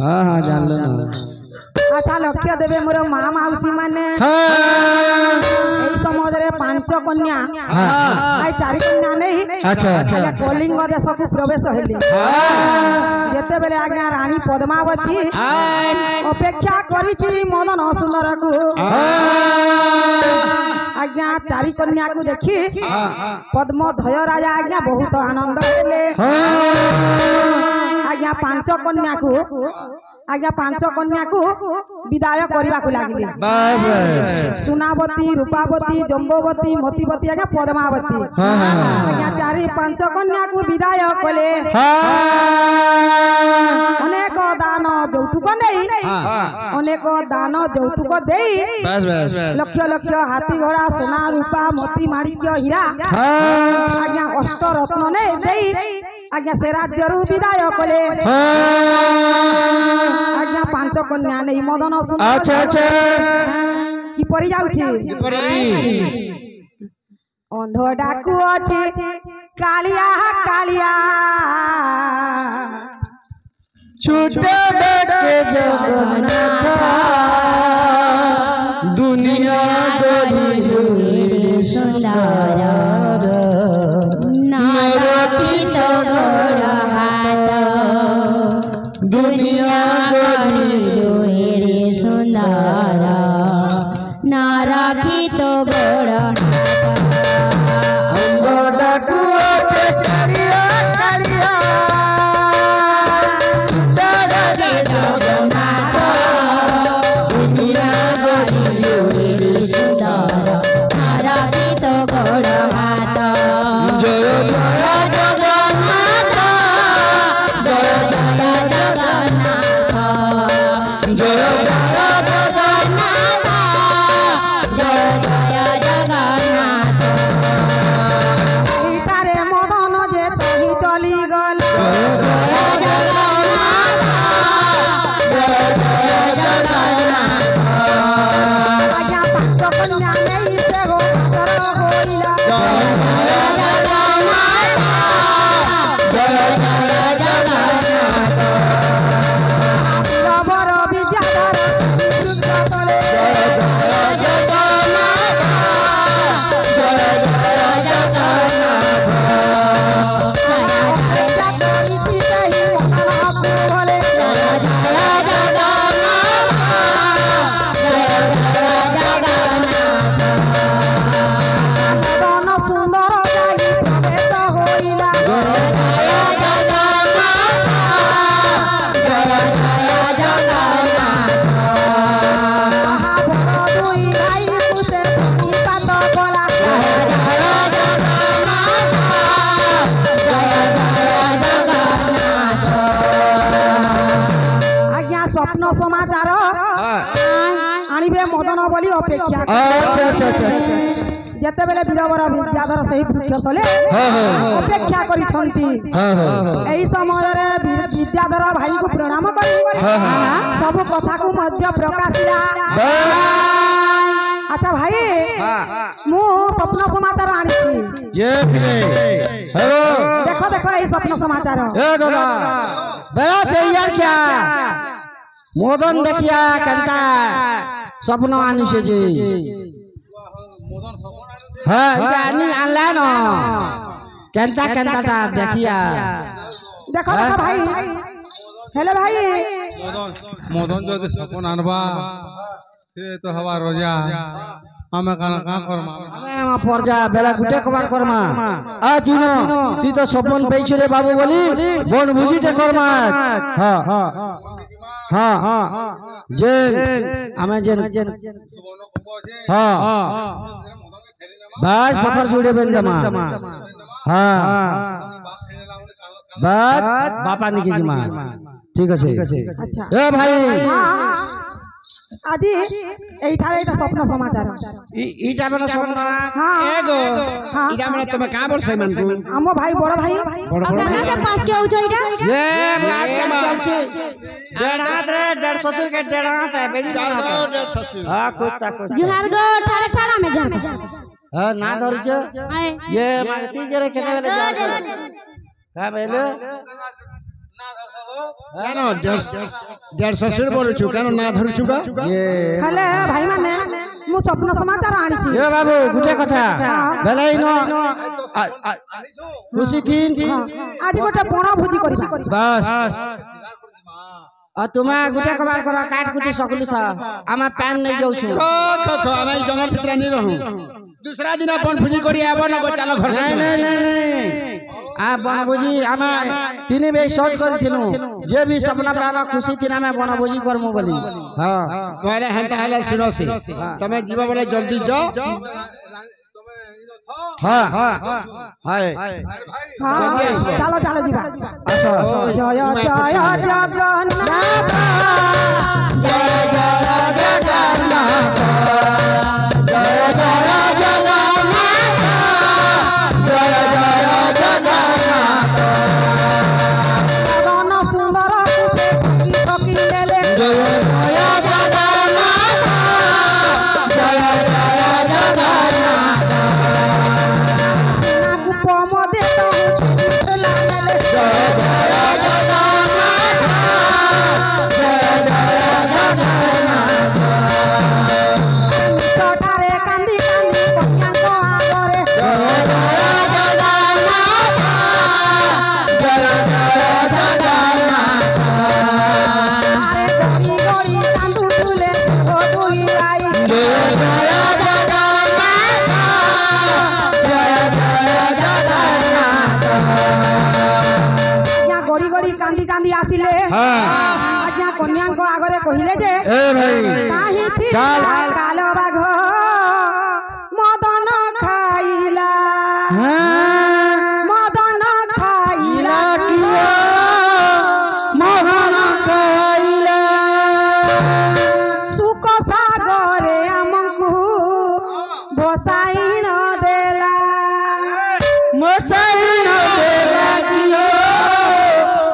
हाँ हाँ जान लो ना। अच्छा लक्ष्य देवे मोर माँ मौसी माने समाज रे 5 कन्या आई 4 कन्या नहीं अच्छा आज्ञा कलिंग देश को प्रवेश हेले जेते बेले आज्ञा रानी पद्मावती अपेक्षा करिछि मदन सुंदर को आज्ञा 4 कन्या को देखी पद्मधय राजा आज्ञा बहुत आनंद हेले आज्ञा 5 कन्या को विदाय करने को लगे सुनावती रूपावती जम्बवती मतीवती आज्ञा पद्मावती आज्ञा 4-5 कन्या को विदाय कले अनेक दान यौतुक नहीं अनेक दान यौतुक दे लक्ष लक्ष हाथी घोड़ा सोना रूपा मोती माणिक्य हीरा आज्ञा अष्टरत्न ने दे आज्ञा से राज्य विदाय कले आज्ञा 5 कन्या नहीं मदन सुंदर अच्छा अच्छा की परि जाउछि अंध डाकू अछि कालिया कालिया छूटे के जगन्नाथ दुनिया गरी सुंदर नारकित गोड़ हाथ दुनिया गरी सुंदर नारकित गोड़ अंध डाकू अछि कालिया कालिया छूटे के जगन्नाथ दुनिया गरी सुंदर नारकित गोड़ हाथ जय जय जगन्नाथ जय जय जगन्नाथ जय जगन्नाथ जय जय जगन्नाथ तारे मदन जे तही चली गल आज्ञा 5 कन्या नहीं से गो पातर होइला रबर विद्याधर रुद्र तले करिछि तही मदन बोले मदन सुंदर जाई प्रवेश होइला महाबर दुई भाई कुसे पात गला आज्ञा स्वप्न समाचार आनिबे मदन बोली अपेक्षा अच्छा अच्छा अच्छा जेते बेले वीरवर विद्याधर सही वृक्ष तले अपेक्षा करिसंती एही समय रे विद्याधर भाई को प्रणाम करी सब कथा को मध्य प्रकाशिला अच्छा भाई मु स्वप्न समाचार आनिछि ये फिरे हेलो देखो देखो एही स्वप्न समाचार ए दादा बड़ा तैयार क्या मदन देखिया कंता स्वप्न आनुसे जी हाँ इटा आनी आनला न कंता कंता ता देखिया देखो देखो भाई हेलो भाई मदन जो सपन आनबा से तो हवा रोजा हमें का करमा हमें हम परजा बेला गुटे कबार करमा आ चिनो ती तो सपन पेइछ रे बाबू बोली बन बुझीटे करमा हां हां हां जेन हमें जेन हां बाज पत्थर जुड़े बेंदमा हां बात बापा निकी जी मां ठीक है अच्छा ए भाई আজি এইঠারে এটা স্বপ্ন সমাচার ইটা মানে স্বপ্ন হ্যাঁ এগো হ্যাঁ ইটা মানে তুমি কা বর্ষ মানকু আম ভাই বড় ভাই বড় और कहाँ से पास के उठो इटा ये आजकल चलছে डेढ़ हाथ रे 150 ससुर के 1.5 हाथ है बेरी ना हां कुछ ता कुछ जुहार गो ठाड़ा ठाड़ा में जा हां ना धरिछ आए ये मागती जरे केते बेले जा का बेले কেন দেড় শ্বশুর বলছু কেন না ধরছু কা ये হেলে ভাই মানে মু স্বপ্ন সমাচার আনিছি ए बाबू गुटे कथा बेले इनो खुशी थीन আজি গোটে বড় ভোজি করিবা बस आ तुम्हें गुटे कबार करा काट कुटी सकली था আমার প্যান नहीं जाऊ छु আমি জঙ্গল ভিতরে নি रहू दूसरा दिन अपन भुजी करी आबो न गो चालो घर नहीं नहीं नहीं नहीं आ बनभोजी आमा तीन बे सोच करथिनु जे भी सपना पावा खुशी थिना में बनभोजी करमु बोली हां कहले हेंता हेले सुनो से तमे जीवा बोले जल्दी जाओ हां हाय হ্যাঁ চলো চলো দিবা अच्छा জয় জয় জগন্নাথ जय जय जगन्नाथ जय जय जगन्नाथ जय जय जगन्नाथ বন সুন্দর ঠকি ঠকি নেলে जय जय जगन्नाथ जय जय जगन्नाथ সিনা গুপ মদে তো ঠেলা নেলে जय जय जगन्नाथ जय जय जगन्नाथ চটারে কান্দি কান্দি কন্যাঙ্ক আগরে जय जय जगन्नाथ जय जय जगन्नाथ আরে গড়ি গড়ি কান্দু তুলে সব দুই ভাই जय जय जगन्नाथ जय जय जगन्नाथ আজ্ঞা গড়ি গড়ি কান্দি কান্দি আসিলে আজ্ঞা কন্যাঙ্ক আগরে কহিলে যে ए भाई কাহি চাল। থিলা কালো বাঘ মদন খাইলা মদন খাইলা किया मोहन कैला সুখ সাগরে আমকু বসাইন দেলা मोसाइन देला किया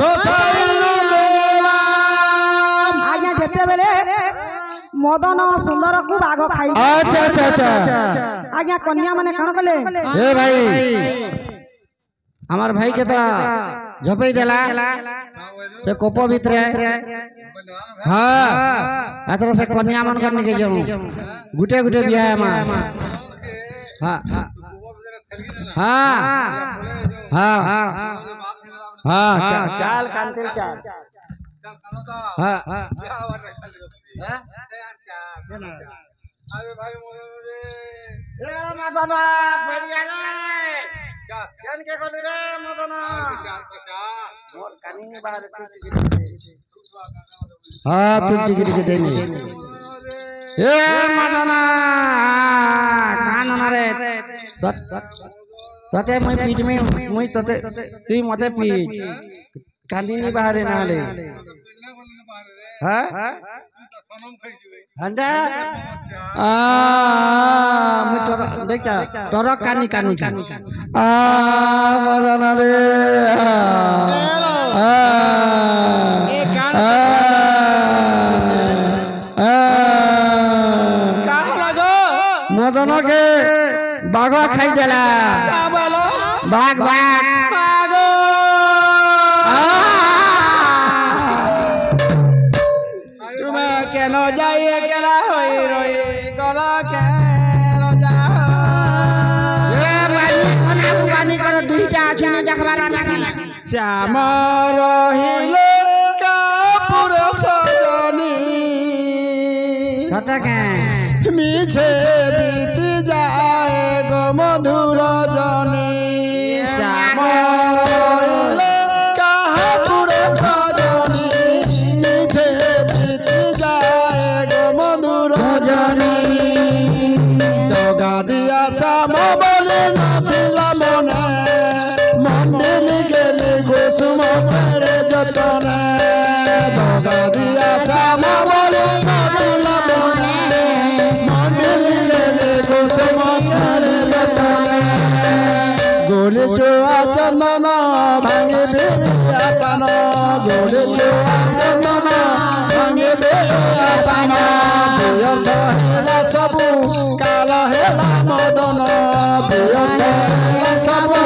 मोसाइन देला আজ্ঞা যেতেবেলে মদন সুন্দর কু বাঘ খাই अच्छा अच्छा अच्छा আজ্ঞা কন্যা মানে কাণ কলে ए भाई हमार भाई के ता झपई देला से कोपो भितरे हां अतरा से कन्या मन करने के जाऊं गुटे गुटे बियाह है मां हां हां हां हां चाल कांतिल चाल हां मदना बढ़िया रे केन के कोली रे मदना मोर कानी बाहर हां तू टिकट के देनी ए मदना कान रे तते मैं पीठ में मैं तते तू मते पीठ कांदिनी बाहर नाले हां हंदा मैं तोरा देखता तोरा कानी कानू मदना रे का लगो मदन के बाघा खाई देला का बोलो बाघ बाघ पागो তুমি কেন যাই একলা হই রই গলা কেন যাও ए बानी कोना बानी कर दुईटा आछुने देखबार आमे শ্যাম রহিলে কাপুর সজনী कत के মিছে বিতি যায় গো মধুর জনী শ্যাম রহিলে কাপুর সজনী মিছে বিতি যায় গো মধুর জনী দগা দিয়া শ্যাম বলে নাথিলা মনে মন্দির গেলি কুসুম যতনে দগা দিয়া শ্যাম বলে নাথিলা गोले चोआ चंदन भांगे बेरिया पान गोले चोआ चंदन भांगे बेरिया पान व्यर्थ हेला सबु काल हेला मदन व्यर्थ हेला सबु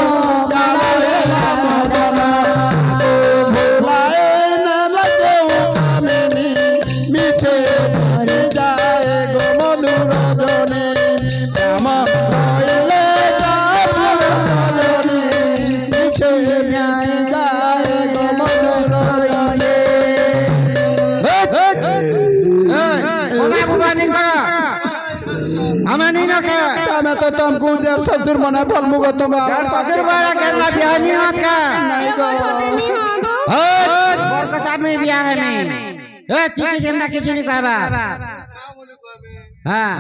काल हेला मदन भुलाए न लगे कामिनी मिछे भरी जाए गो मधुर जने श्याम रहिले तो तुमको ससुर मना फल मुगो तुम ससुर वाला कहना बियाह नहीं हाथ का नहीं गो बोल को साहब में बियाह है नहीं ए ठीक से किसी नहीं कहबा हां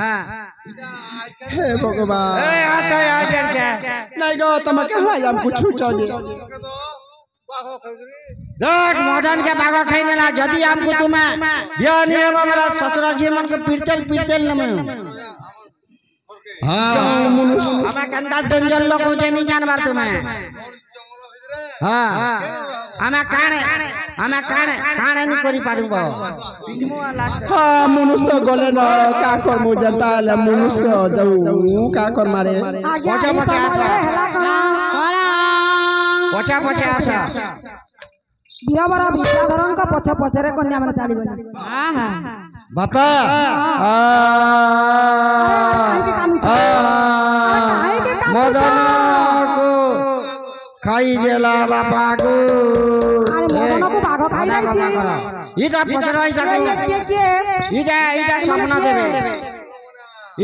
हे भगवान ए आता आ जर के नहीं गो तुम कहला हम कुछ चाहिए देख मदन के बागा खाइने ला यदि हमको तुम्हें बियाह नहीं है मेरा ससुर जी मन को पीरतेल न में हां हमें कंदा डेंजर लोग हो जे नहीं जानबार तुम्हें हां हमें काने नहीं करी पारुबो हां मनुष्य तो गले न का कर मु जनता ले मनुष्य तो जाऊ का कर मारे पछा आशा बीराबरा विद्याधरन का पछरे कन्या माने चाली गनी हां हां बापा मदन को खाई देला बापा को अरे मदन को बाघ खाई रही छी इटा पछरा इटा इटा सपना देबे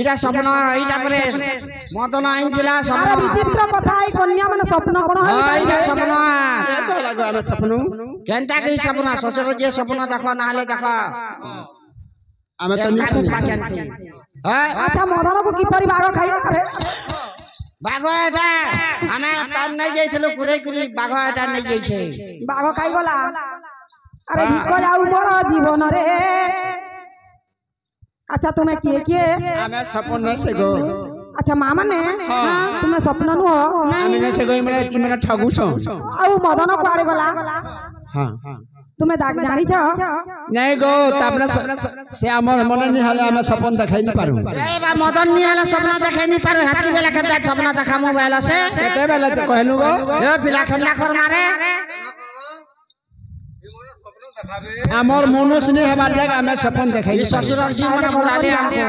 इटा सपना इटा करे मदन आइन दिला सपना विचित्र कथा है कन्या माने सपना कोन है इटा सपना को लागो हम सपनु केनता करी सपना ससुर जे सपना देखो नाले देखो हमें तो नहीं अच्छा मदन को की परि बाघ खाई अरे बाघ एटा हमें पान नहीं जाइथलो कुरै कुरी बाघ एटा नहीं जाई छै बाघ खाई गला अरे धिको जाऊ मोर जीवन रे अच्छा तुम्हें किए हमें सपन नहीं से गो अच्छा मामा ने तुम्हें सपना नु हो हमें नहीं से गो मेरा ठगु छ औ मदन को आड़े गला हां तुम्हें दाग जानी छ नहीं गो तापना से हमर मन नहीं हले हमें सपन देखाई नहीं पारू ए बा मदन नहीं हला सपना देखाई नहीं पारू हाथी बेला के सपना देखा मोबाइल से केते बेला से कहलु गो ए पिला खेला कर मारे हमर मनुष्य ने हमार जगह हमें सपन देखाई ससुर जी मन बुलाले हमको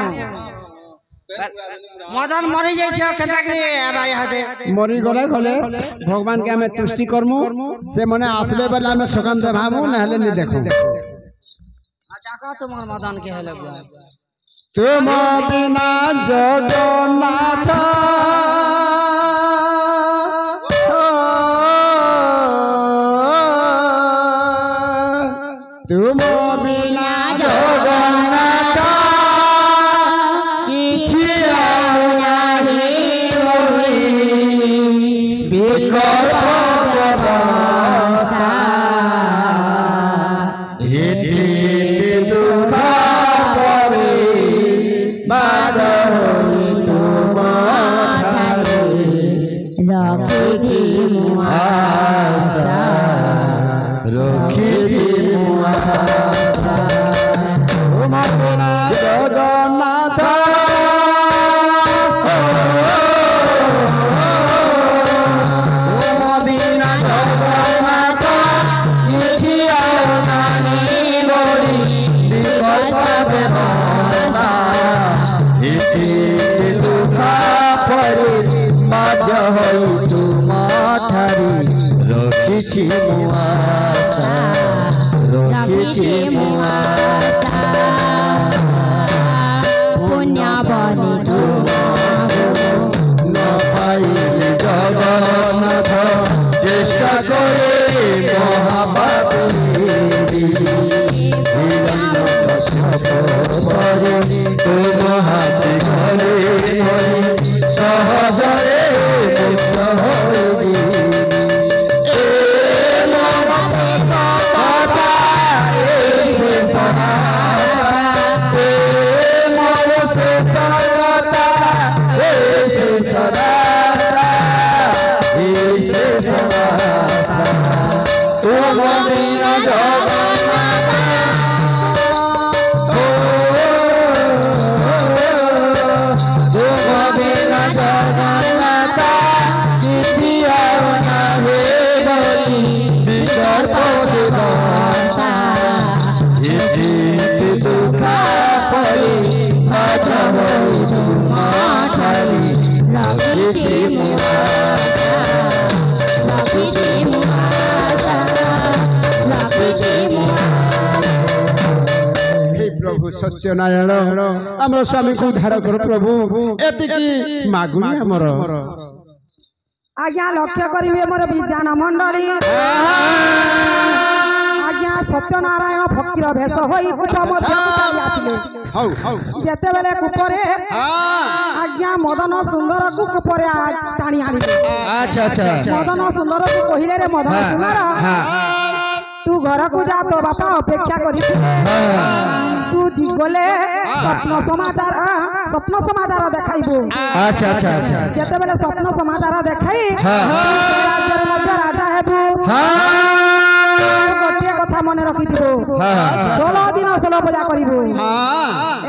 मदन मरी जाई छ केता के आबा यहा दे मरी गले भगवान के हमें तुष्टि करमु से मने आसबे बेला हमें सुगंध देभामु नहले नहीं देखो अच्छा का तुम मदन के हेले बुआ तुम बिना जगन्नाथ तुम बिना जगन्नाथ किछि नाही होई विकल्प व्यवस्था हिति दुख परि बाद होई तुम ठारे रखिछि मुआसा रखिछि मुआसा तुम बिना जगन्नाथ तुम बिना जगन्नाथ किछि नाही मोरी विकल्प व्यवस्था हिति दुख परि बाध्य होई तुम ठारी रखिछि मुआसा रखिछि मुआसा पुण्य बनि तुम न पाइले जगन्नाथ चेष्टा करे महापापी कश्यप परि तुम हाथी घरे सहजरे मुक्त होई सत्यनारायण आम स्वामी को उद्धार कर प्रभु एतिकी मागुनी आमर आज्ञा लक्ष्य करिवे मोर विद्यान मंडली आज्ञा सत्यनारायण भक्तिर भेष होई कूप मध्य आसिले जेते बेले कूपरे आज्ञा मदन सुंदर को कूपरे टाणी आनिले अच्छा अच्छा मदन सुंदर को कहिले रे मदन सुंदर तू घर को जा तो बापा अपेक्षा करिथिले तू जी गले स्वप्न समाचार देखाइबो अच्छा अच्छा अच्छा जेते बेले स्वप्न समाचार देखाई राज्य मध्य राजा हेबू गोटे कथा मने रखि दिबो 16 दिन 16 पूजा करिबो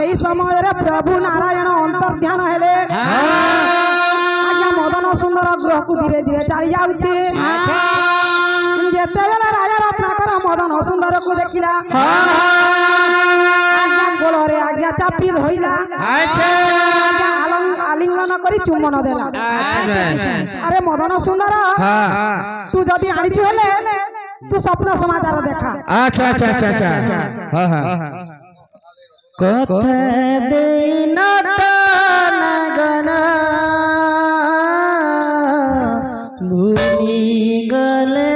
एही समय रे प्रभु नारायण अंतर्ध्यान हेले आज्ञा मदन सुंदर ग्रह को धीरे धीरे चली जाउची जेते बेले राजा रत्नाकर मदन सुंदर को देखिला आज्ञा गोलरे आज्ञा चापी धइला अच्छा आलिंगन करी चुम्बन देला अरे मदन सुंदर तू जदी आनिछु हेले तू स्वप्न समाचार देखा अच्छा अच्छा अच्छा अच्छा हां हां कथा देन नगना भूली गले